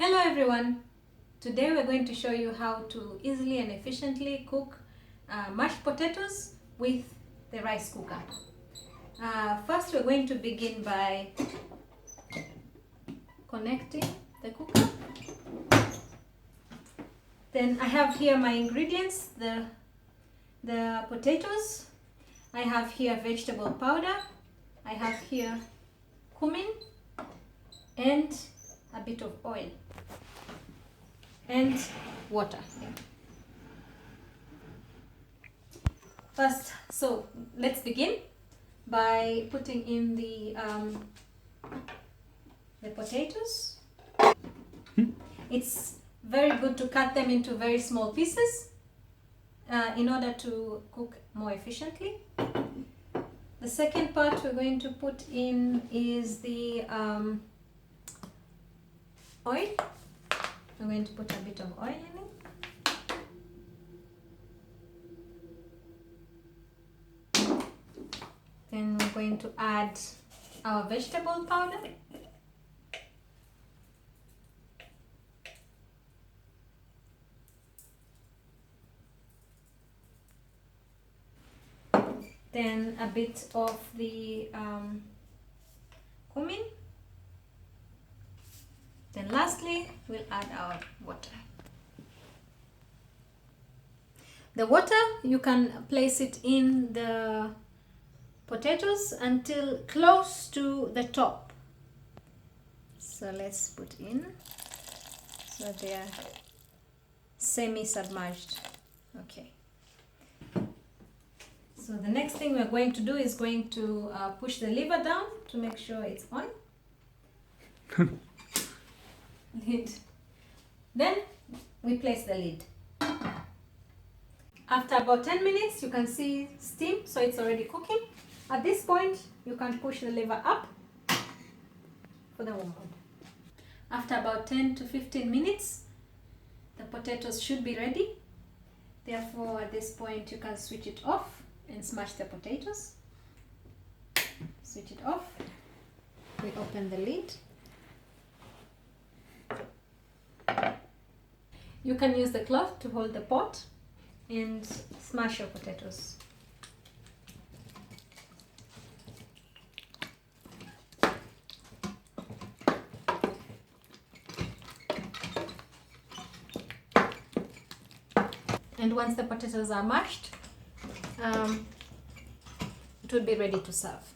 Hello everyone! Today we're going to show you how to easily and efficiently cook mashed potatoes with the rice cooker. First we're going to begin by connecting the cooker. Then I have here my ingredients, the potatoes. I have here vegetable powder. I have here cumin and a bit of oil and water. First, so let's begin by putting in the potatoes. It's very good to cut them into very small pieces in order to cook more efficiently. The second part we're going to put in is the oil. I'm going to put a bit of oil in it. Then we're going to add our vegetable powder. Then a bit of the cumin. Then lastly, we'll add our water. The water, you can place it in the potatoes until close to the top. So let's put in so they are semi-submerged. Okay. So the next thing we're going to do is going to push the lever down to make sure it's on. Lid. Then we place the lid. After about 10 minutes you can see steam, so it's already cooking. At this point you can push the lever up for the warm water. After about 10 to 15 minutes the potatoes should be ready. Therefore at this point you can switch it off and smash the potatoes. Switch it off. We open the lid. You can use the cloth to hold the pot and smash your potatoes. And once the potatoes are mashed, it will be ready to serve.